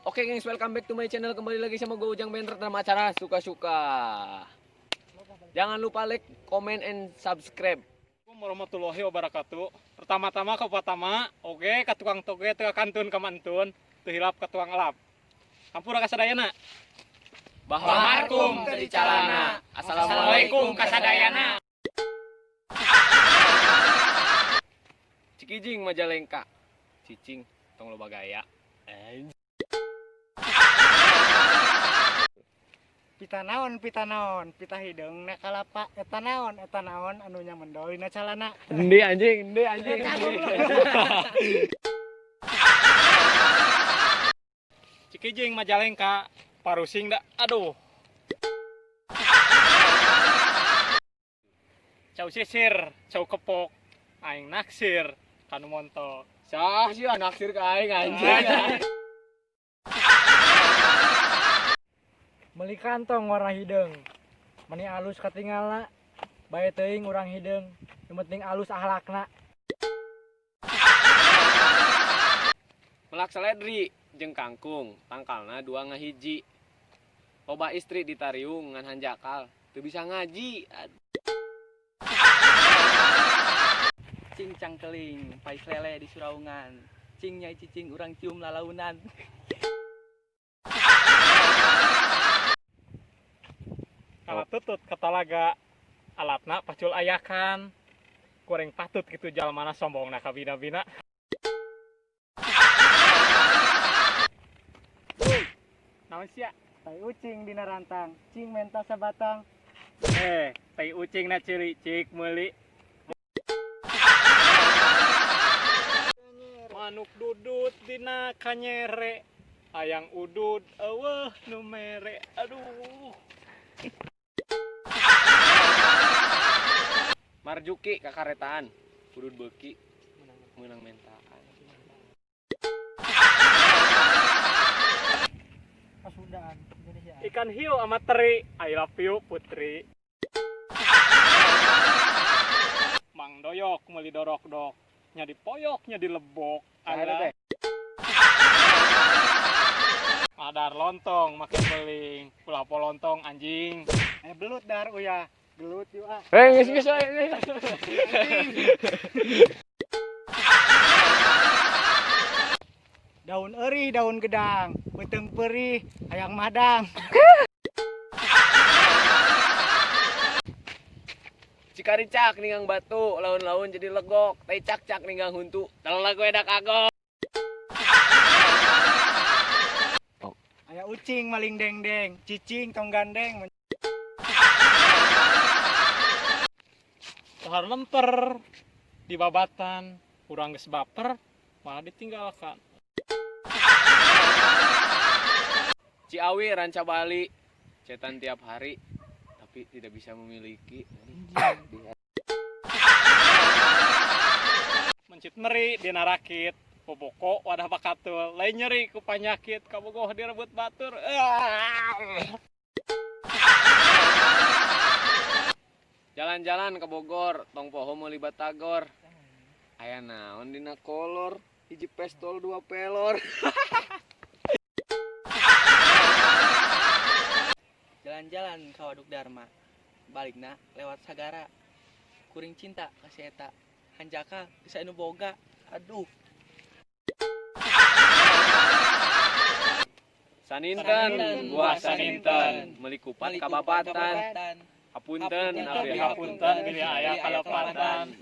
Oke guys, welcome back to my channel. Kembali lagi sama gue Ujang Bentrek dalam acara Suka-Suka. Jangan lupa like, comment, and subscribe. Assalamualaikum warahmatullahi wabarakatuh. Pertama-tama ke pertama, oke, ka tukang toge teu kantun ka mantun, teu hilap ka tukang elap. Hampura kasadayana. Bahamarkum tadi calana. Assalamualaikum kasadayana. Cikijing Majalengka. Cicing tong loba gaya. Pita naon, pita hideung na kalapa, eta naon anu nya mendoli na calana. Endi anjing. Cikijing Majalengka, parusing da. Aduh. Cau sisir, cau kepok, aing naksir, kanu monto. Sah sih naksir ka aing anjing. Meuli kantong warna hideung. Mani alus katinggalna. Bae teuing urang hideung. Nu penting alus ahlakna. Melak seledri jeung kangkung, tangkalna 2 ngahiji. Loba istri ditariung ngan hanjakal, teu bisa ngaji. Cing cangkeling, pais lele di Suraungan. Cing nyai cicing urang cium lalaunan. Kalau tutut katalaga alatna pacul ayakan. Goreng patut gitu jalmana sombongna ka bina-bina. Naon sia? Tai ucing dina rantang, cing menta sabatang. Tai ucing na ciri cik meuli. Manuk dudut dina kanyere. Ayang udud eueuh nu mere. Aduh. Marjuki kakaretaan, udud beuki meunang mentaan. Pasundaan Indonesia. Ikan hiu amat teri, I love you putri. Mang doyok meuli dorok-dok, nya dipoyok nya dilebok. Ada Madar lontong make beling, ulah polontong anjing. Belut dar uya. Gelut yuk ah. Geus. Daun eri, daun gedang, beuteung perih, hayang madang. Cikaricak ninggang batu, laun-laun jadi legok, tai cak-cak ninggang huntu, telag we dak agok. Aya ucing maling deng-deng, cicing tong gandeng. Tahar lemper di babatan, kurang geus baper, malah ditinggalkan. Ciawi ranca Bali, cetan tiap hari, tapi tidak bisa memiliki. Mencit meri dina rakit, boboko wadah bakatul, lain nyeri ku panyakit, kabogoh direbut batur. Jalan-jalan ke Bogor, tong poho meuli batagor. Aya naon dina kolor, hiji pestol 2 pelor. Jalan-jalan ka Waduk Dharma. Balikna lewat Sagara. Kuring cinta ka si eta. Hanjaka bisa anu boga. Aduh. Saninten, buah saninten, meuli kupat kababatan. Hapunten, abdi hapunten, Bila aya kalepatan.